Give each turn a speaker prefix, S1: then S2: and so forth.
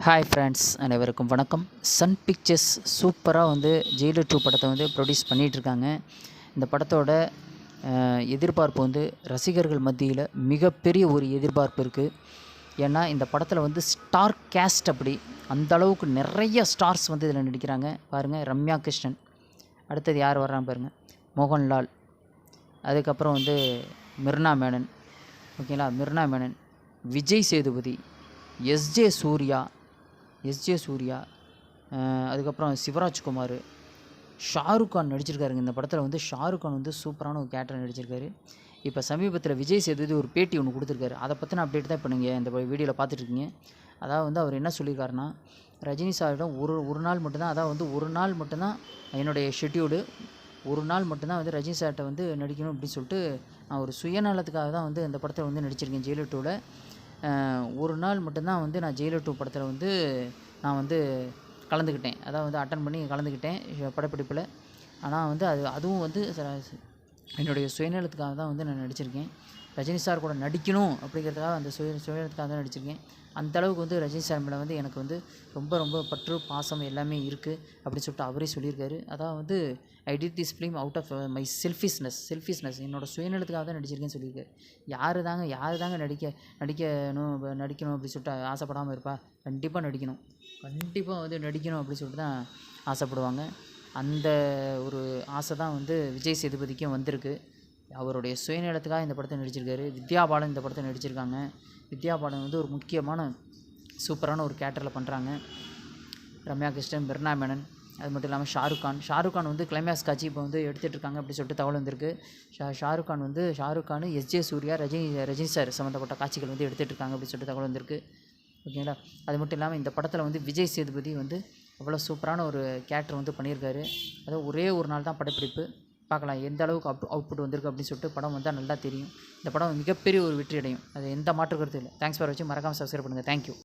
S1: Hi friends, அனைவருக்கும் வணக்கம். Sun pictures சூப்பராக ஜெயிலர் 2 படத்தை ப்ரொடியூஸ் பண்ணிகிட்ருக்காங்க. இந்த படத்தோட எதிர்பார்ப்பு ரசிகர்கள் மத்தியில் மிகப்பெரிய ஒரு எதிர்பார்ப்பு இருக்குது. ஏன்னா இந்த படத்தில் ஸ்டார் கேஸ்ட் அப்படி அந்தளவுக்கு நிறைய ஸ்டார்ஸ் இதில் நடிக்கிறாங்க. பாருங்கள், ரம்யா கிருஷ்ணன், அடுத்தது யார் வர்றாங்க பாருங்கள், மோகன்லால், அதுக்கப்புறம் மிர்னா மேனன், ஓகேங்களா, மிர்னா மேனன், விஜய் சேதுபதி, எஸ்ஜே சூர்யா, அதுக்கப்புறம் சிவராஜ்குமார், ஷாருக் கான் நடிச்சிருக்காருங்க. இந்த படத்தில் ஷாருக் கான் சூப்பரான ஒரு கேரக்டர் நடிச்சிருக்காரு. இப்போ சமீபத்தில் விஜய் சேதுபதி ஒரு பேட்டி ஒன்று கொடுத்துருக்காரு. அதை பற்றின அப்டேட் தான் இப்போ நீங்கள் இந்த வீடியோவில் பார்த்துட்ருக்கீங்க. அதாவது அவர் என்ன சொல்லியிருக்காருன்னா, ரஜினி சாரிடம் ஒரு நாள் மட்டும்தான், அதாவது ஒரு நாள் மட்டும்தான் என்னுடைய ஷெட்யூலு, ஒரு நாள் மட்டும்தான் ரஜினி சார்கிட்ட நடிக்கணும் அப்படின்னு சொல்லிட்டு நான் ஒரு சுயநலத்துக்காக தான் இந்த படத்தை நடிச்சிருக்கேன். ஜெயிலர் 2ல் ஒரு நாள் மட்டும்தான் நான் ஜெயிலர் 2 படத்தில் நான் கலந்துக்கிட்டேன். அதாவது அட்டன் பண்ணி கலந்துக்கிட்டேன் படப்பிடிப்பில். ஆனால் அதுவும் என்னுடைய சுயநலத்துக்காக தான் நான் நடிச்சிருக்கேன். ரஜினி சார் கூட நடிக்கணும் அப்படிங்கிறதுக்காக அந்த சுயநலத்துக்காக தான் நடிச்சிருக்கேன். அந்தளவுக்கு ரஜினி சார் மேலே எனக்கு ரொம்ப ரொம்ப பற்று பாசம் எல்லாமே இருக்குது அப்படின்னு சொல்லிட்டு அவரே சொல்லியிருக்காரு. அதாவது I did this film out of my selfishness என்னோட சுயநலத்துக்காக தான் நடிச்சிருக்கேன்னு சொல்லியிருக்காரு. யார் தாங்க நடிக்கணும் அப்படின்னு சொல்லிட்டு ஆசைப்படாமல் இருப்பா? கண்டிப்பாக நடிக்கணும் அப்படின்னு சொல்லிட்டு தான் ஆசைப்படுவாங்க. அந்த ஒரு ஆசை தான் விஜய் சேதுபதிக்கும் வந்திருக்கு. அவருடைய சுயநலத்துக்காக இந்த படத்தை நடிச்சிருக்காரு. வித்யா பாலன் இந்த படத்தை நடிச்சிருக்காங்க. வித்யா பாலன் ஒரு முக்கியமான சூப்பரான ஒரு கேரக்டரில் பண்ணுறாங்க. ரம்யா கிருஷ்ணன், மிர்னா மேனன், அது மட்டும் இல்லாமல் ஷாருக் கான் கிளைமேக்ஸ் காட்சி இப்போ எடுத்துகிட்டு இருக்காங்க அப்படி சொல்லிட்டு தகவல் வந்திருக்கு. ஷாருக் கான் எஸ்ஜே சூர்யா, ரஜினி சார் சம்மந்தப்பட்ட காட்சிகள் எடுத்துகிட்டு இருக்காங்க அப்படின்னு சொல்லிட்டு தகவல் வந்திருக்கு. ஓகேங்களா. அது மட்டும் இல்லாமல் இந்த படத்தில் விஜய் சேதுபதி அவ்வளோ சூப்பரான ஒரு கேரக்டர் பண்ணியிருக்காரு. அதாவது ஒரே ஒரு நாள் தான் படப்பிடிப்பு. பார்க்கலாம் எந்த அளவுக்கு அவுட்புட் வந்திருக்கு அப்படின்னு சொல்லிட்டு. படம் வந்தால் நல்லா தெரியும். இந்த படம் மிகப்பெரிய ஒரு வெற்றி அடையும், அது எந்த மாற்று கருத்து இல்லை. தேங்க்ஸ் ஃபார் வாட்சிங். மறக்காமல் சப்ஸ்கிரைப் பண்ணுங்கள். தேங்க்யூ.